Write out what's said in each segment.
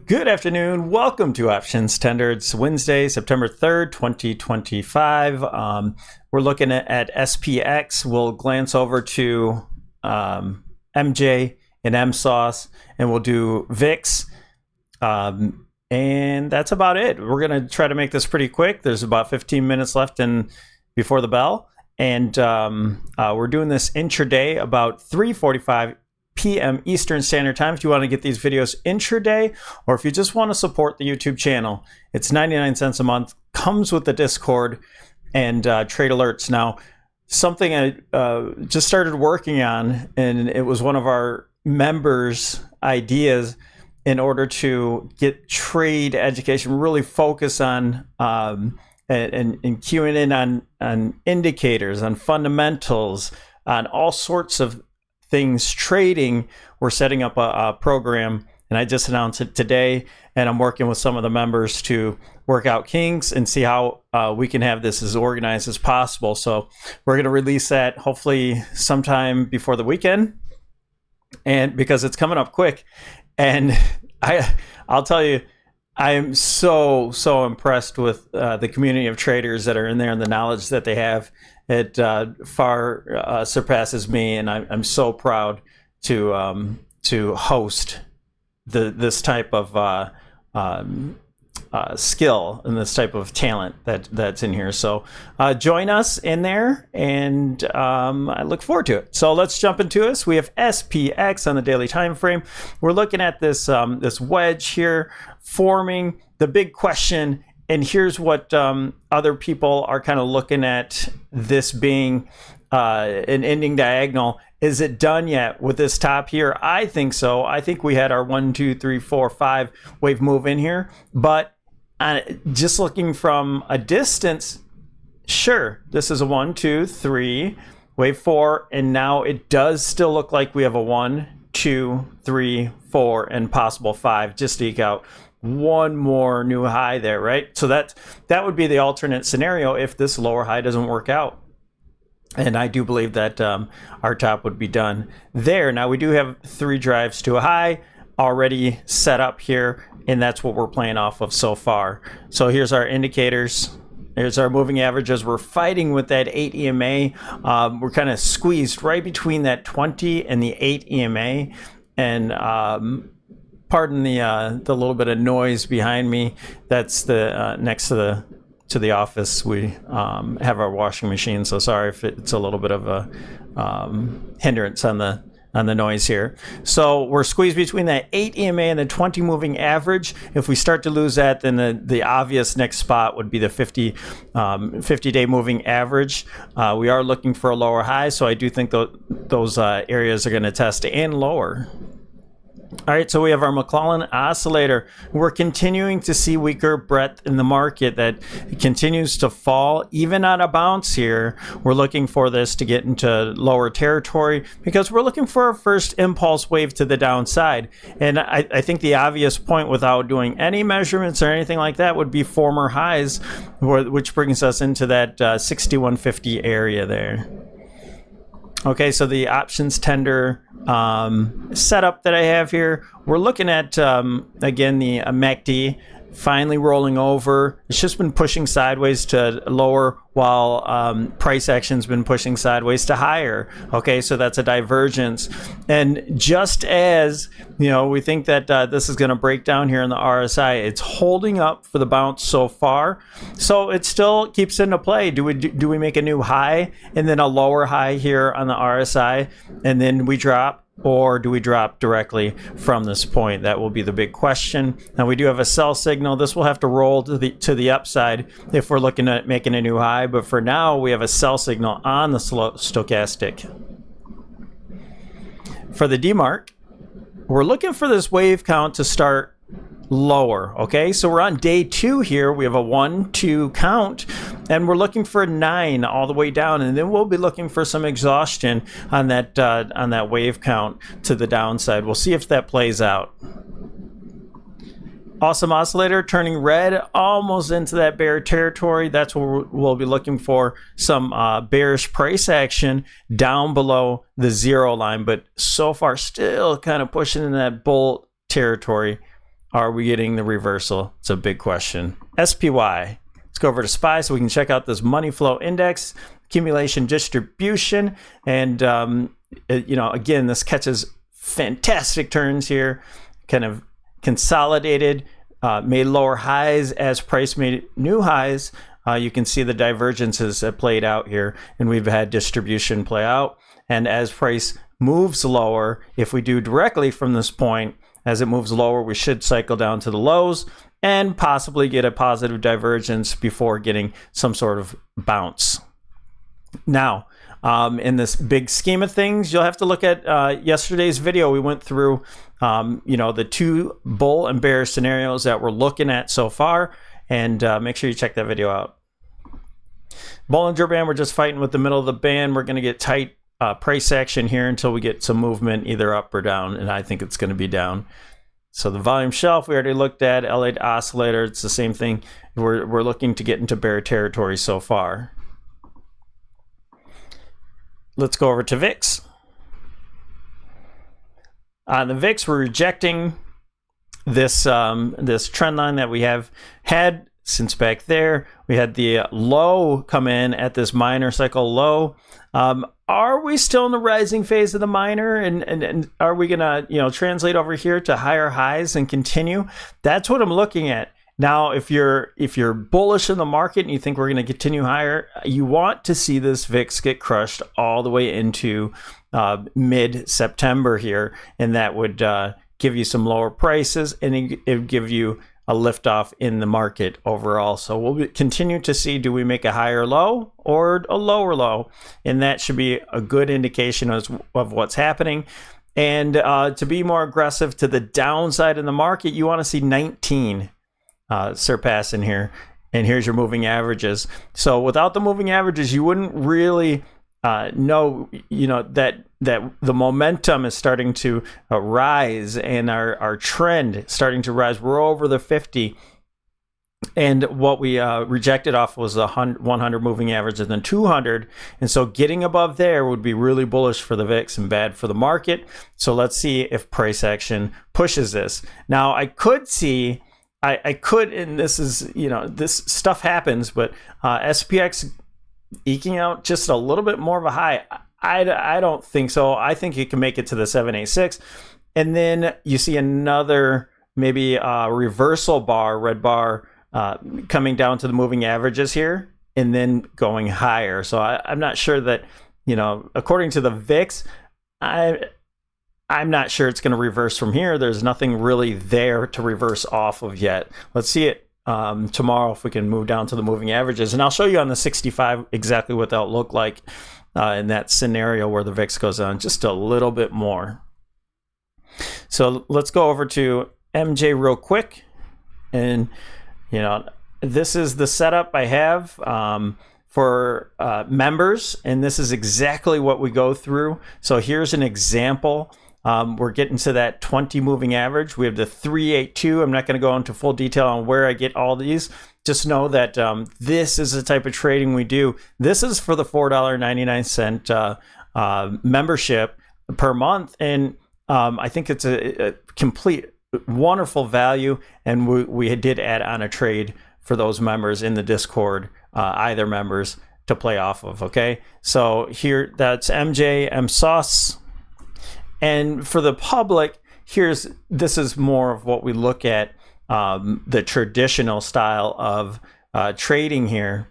Good afternoon. Welcome to OptionsTender. It's Wednesday, September 3rd, 2025. We're looking at SPX. We'll glance over to MJ and MSauce, and we'll do VIX. And that's about it. We're going to try to make this pretty quick. There's about 15 minutes left before the bell. And we're doing this intraday about 3:45 p.m. Eastern Standard Time. If you want to get these videos intraday, or if you just want to support the YouTube channel, it's 99 cents a month, comes with the Discord and trade alerts. Now, something I just started working on, and it was one of our members' ideas in order to get trade education, really focus on and queuing in on indicators, on fundamentals, on all sorts of things trading. We're setting up a program, and I just announced it today, and I'm working with some of the members to work out kinks and see how we can have this as organized as possible. So we're going to release that hopefully sometime before the weekend, and because it's coming up quick. And I'll tell you, I am so impressed with the community of traders that are in there and the knowledge that they have. It far surpasses me, and I'm so proud to host this type of skill and this type of talent that's in here. So join us in there, and I look forward to it. So let's jump into this. We have SPX on the daily time frame. We're looking at this this wedge here forming. The big question, and here's what other people are kind of looking at this being an ending diagonal. Is it done yet with this top here? I think so. I think we had our 1, 2, 3, 4, 5 wave move in here, but just looking from a distance, sure, this is a 1, 2, 3, wave 4, and now it does still look like we have a 1, 2, 3, 4, and possible 5, just to eke out one more new high there, right? So that would be the alternate scenario if this lower high doesn't work out. And I do believe that our top would be done there. Now we do have 3 drives to a high already set up here, and that's what we're playing off of so far. So here's our indicators. Here's our moving averages. We're fighting with that 8 EMA. We're kind of squeezed right between that 20 and the 8 EMA. And pardon the little bit of noise behind me. That's the next to the office. We have our washing machine, so sorry if it's a little bit of a hindrance on the noise here. So we're squeezed between that 8 EMA and the 20 moving average. If we start to lose that, then the obvious next spot would be the 50-day moving average. We are looking for a lower high, so I do think those areas are going to test and lower. All right, so we have our McClellan oscillator. We're continuing to see weaker breadth in the market that continues to fall. Even on a bounce here, we're looking for this to get into lower territory because we're looking for a first impulse wave to the downside. And I think the obvious point, without doing any measurements or anything like that, would be former highs, which brings us into that 6150 area there. Okay, so the OptionsTender setup that I have here, we're looking at, again, the MACD finally rolling over. It's just been pushing sideways to lower while price action's been pushing sideways to higher. Okay, so that's a divergence. And just as, we think that this is going to break down here in the RSI, it's holding up for the bounce so far. So it still keeps into play. Do we make a new high and then a lower high here on the RSI, and then we drop? Or do we drop directly from this point? That will be the big question. Now we do have a sell signal. This will have to roll to the upside if we're looking at making a new high. But for now, we have a sell signal on the stochastic. For the DMARC, we're looking for this wave count to start lower. Okay, so we're on day 2 here. We have a 1, 2 count, and we're looking for a 9 all the way down, and then we'll be looking for some exhaustion on that wave count to the downside. We'll see if that plays out. Awesome oscillator turning red, almost into that bear territory. That's what we'll be looking for, some bearish price action down below the 0 line, but so far still kind of pushing in that bull territory. are we getting the reversal? It's a big question. SPY. Let's go over to SPY so we can check out this money flow index, accumulation distribution. And, again, this catches fantastic turns here, kind of consolidated, made lower highs as price made new highs. You can see the divergences that played out here, and we've had distribution play out. And as price moves lower, if we do directly from this point, as it moves lower, we should cycle down to the lows and possibly get a positive divergence before getting some sort of bounce. Now, in this big scheme of things, you'll have to look at yesterday's video. We went through, the two bull and bear scenarios that we're looking at so far, and make sure you check that video out. Bollinger Band, we're just fighting with the middle of the band. We're going to get tight price action here until we get some movement either up or down, and I think it's going to be down. So the volume shelf we already looked at. L8 oscillator, it's the same thing. We're looking to get into bear territory so far. Let's go over to VIX. On the VIX, we're rejecting this trend line that we have had since back there. We had the low come in at this minor cycle low. Are we still in the rising phase of the minor, and are we gonna translate over here to higher highs and continue? That's what I'm looking at. Now, if you're bullish in the market and you think we're going to continue higher, you want to see this VIX get crushed all the way into mid-September here, and that would give you some lower prices, and it would give you a liftoff in the market overall. So we'll continue to see, do we make a higher low or a lower low? And that should be a good indication of what's happening. And to be more aggressive to the downside in the market, you want to see 19 surpassing here. And here's your moving averages. So without the moving averages, you wouldn't really know, that the momentum is starting to rise, and our trend starting to rise. We're over the 50, and what we rejected off was the 100 moving average and then 200, and so getting above there would be really bullish for the VIX and bad for the market. So let's see if price action pushes this. Now I could see, I could, and this is, this stuff happens, but SPX eking out just a little bit more of a high. I don't think so. I think you can make it to the 786, and then you see another maybe reversal bar, red bar, coming down to the moving averages here, and then going higher. So I'm not sure that, according to the VIX, I'm not sure it's going to reverse from here. There's nothing really there to reverse off of yet. Let's see it tomorrow if we can move down to the moving averages, and I'll show you on the 65 exactly what that'll look like in that scenario where the VIX goes on just a little bit more. So let's go over to MJ real quick, and this is the setup I have for members, and this is exactly what we go through. So here's an example. We're getting to that 20 moving average. We have the 382. I'm not going to go into full detail on where I get all these. Just know that this is the type of trading we do. This is for the $4.99 membership per month, and I think it's a complete wonderful value. And we did add on a trade for those members in the Discord, either members, to play off of. Okay, so here that's MJ, MSauce. And for the public, this is more of what we look at, the traditional style of trading here.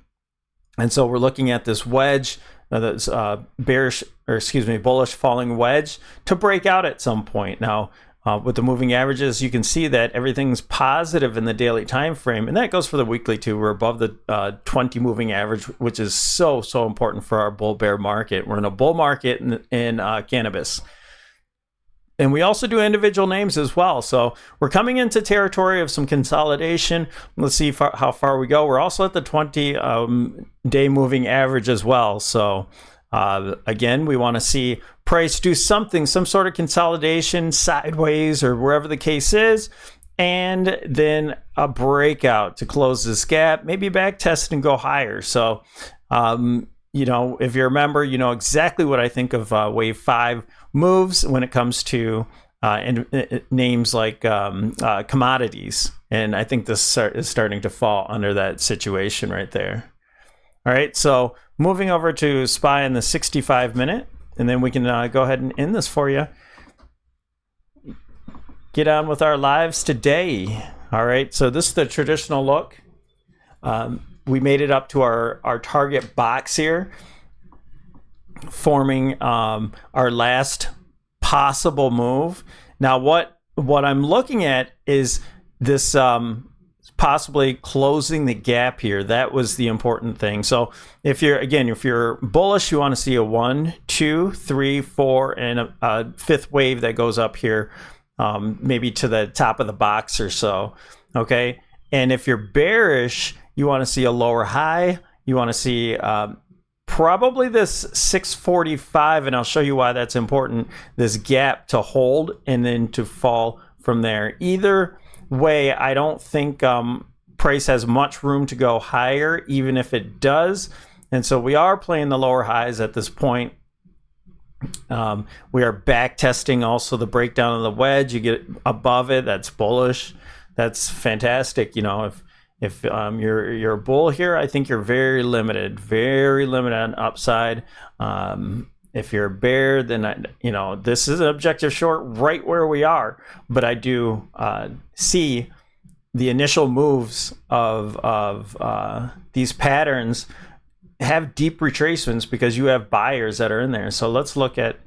And so we're looking at this wedge, this bullish falling wedge, to break out at some point. Now, with the moving averages, you can see that everything's positive in the daily time frame, and that goes for the weekly too. We're above the 20 moving average, which is so important for our bull bear market. We're in a bull market in cannabis. And we also do individual names as well. So we're coming into territory of some consolidation. Let's see how far we go. We're also at the 20-day moving average as well. So again, we want to see price do something, some sort of consolidation sideways or wherever the case is, and then a breakout to close this gap, maybe back test and go higher. So, if you remember, you know exactly what I think of wave 5 moves when it comes to and names like commodities. And I think this is starting to fall under that situation right there. All right, so moving over to SPY in the 65-minute, and then we can go ahead and end this for you. Get on with our lives today. All right, so this is the traditional look. We made it up to our target box here, forming our last possible move. Now, what I'm looking at is this possibly closing the gap here. That was the important thing. So if you're bullish, you want to see a 1, 2, 3, 4, and a fifth wave that goes up here, maybe to the top of the box or so. Okay. And if you're bearish, you want to see a lower high. You want to see probably this 645, and I'll show you why that's important, this gap to hold and then to fall from there. Either way, I don't think price has much room to go higher, even if it does. And so we are playing the lower highs at this point. We are back testing also the breakdown of the wedge. You get above it, that's bullish. That's fantastic. You know, if you're a bull here, I think you're very limited on upside. If you're a bear, then this is an objective short right where we are. But I do see the initial moves of these patterns have deep retracements because you have buyers that are in there. So let's look at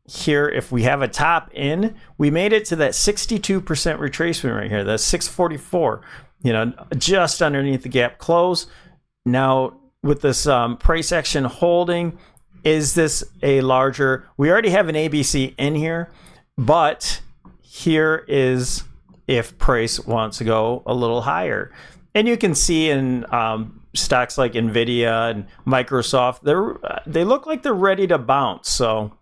here. If we have a top in, we made it to that 62% retracement right here. That's 644. Just underneath the gap close. Now with this price action holding, is this a larger? We already have an ABC in here, but here is if price wants to go a little higher. And you can see in stocks like Nvidia and Microsoft, they look like they're ready to bounce. So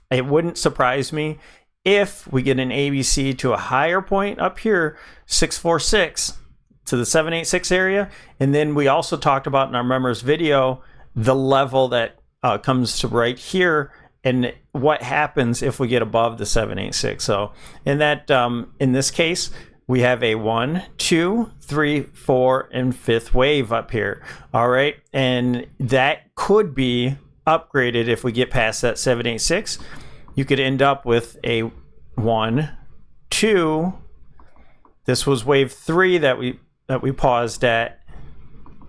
it wouldn't surprise me if we get an ABC to a higher point up here, 646 to the 786 area. And then we also talked about in our members video the level that comes to right here and what happens if we get above the 786. So in this case, we have a 1, 2, 3, 4, and fifth wave up here. All right. And that could be upgraded if we get past that 786. You could end up with a 1, 2. This was wave 3 that we paused at.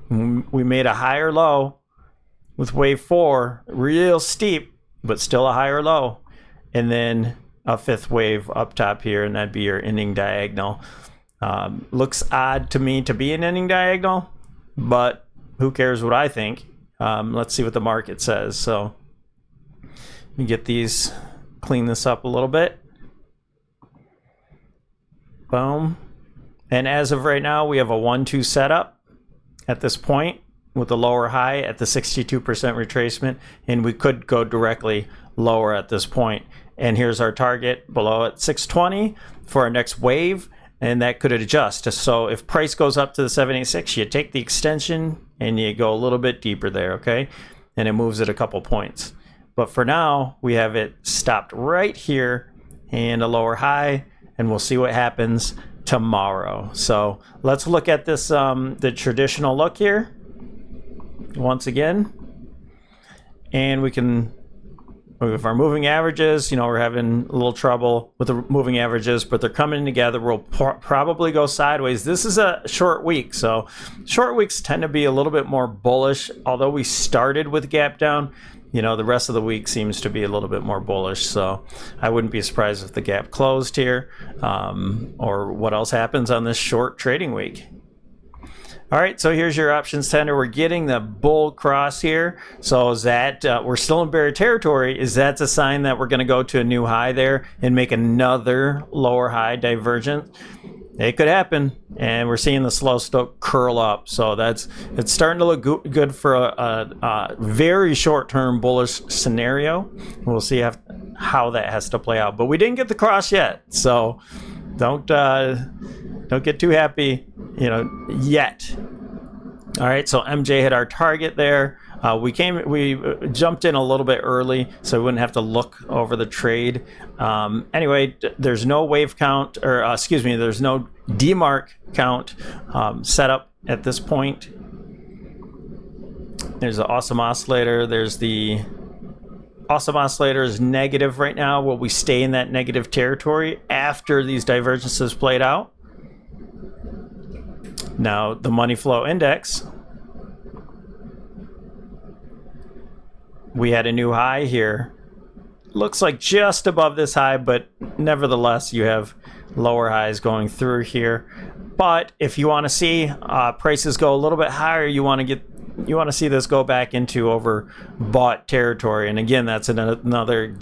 We made a higher low with wave 4, real steep, but still a higher low. And then a fifth wave up top here, and that'd be your ending diagonal. Looks odd to me to be an ending diagonal, but who cares what I think? Let's see what the market says. So let me get these, clean this up a little bit. Boom. And as of right now, we have a 1-2 setup at this point with the lower high at the 62% retracement, and we could go directly lower at this point. And here's our target below at 620 for our next wave, and that could adjust. So if price goes up to the 786, you take the extension and you go a little bit deeper there, okay? And it moves it a couple points. But for now, we have it stopped right here and a lower high, and we'll see what happens tomorrow. So let's look at this, the traditional look here once again. And we can, with our moving averages, we're having a little trouble with the moving averages, but they're coming together. We'll probably go sideways. This is a short week, so short weeks tend to be a little bit more bullish. Although we started with gap down, the rest of the week seems to be a little bit more bullish. So I wouldn't be surprised if the gap closed here, or what else happens on this short trading week. All right, so here's your options tender. We're getting the bull cross here. So is that we're still in bear territory? Is that a sign that we're going to go to a new high there and make another lower high divergence? It could happen, and we're seeing the slow stoke curl up. So it's starting to look good for a very short-term bullish scenario. We'll see how that has to play out. But we didn't get the cross yet, so don't get too happy, yet. All right, so MJ hit our target there. We jumped in a little bit early, so we wouldn't have to look over the trade. Anyway, there's no wave count, or excuse me, there's no demarc count set up at this point. There's the awesome oscillator. There's the awesome oscillator is negative right now. Will we stay in that negative territory after these divergences played out? Now, the money flow index, we had a new high here. Looks like just above this high, but nevertheless, you have lower highs going through here. But if you want to see prices go a little bit higher, you want to see this go back into overbought territory. And again, that's another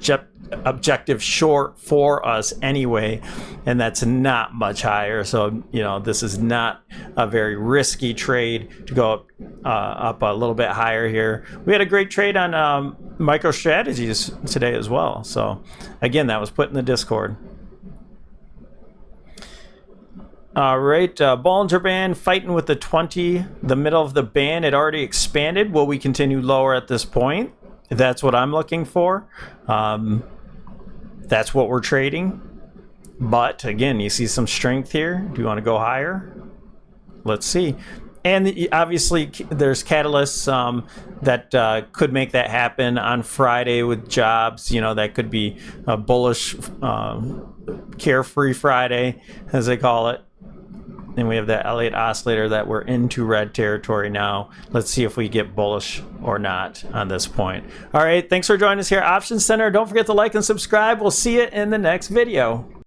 objective short for us anyway, and that's not much higher. So, this is not a very risky trade to go up a little bit higher here. We had a great trade on MicroStrategies today as well. So again, that was put in the Discord. All right, Bollinger Band fighting with the 20, the middle of the band. It already expanded. Will we continue lower at this point? That's what I'm looking for. That's what we're trading. But again, you see some strength here. Do you want to go higher? Let's see. And obviously, there's catalysts that could make that happen on Friday with jobs. That could be a bullish, carefree Friday, as they call it. And we have that Elliott oscillator that we're into red territory now. Let's see if we get bullish or not on this point. All right, thanks for joining us here at OptionsTender. Don't forget to like and subscribe. We'll see you in the next video.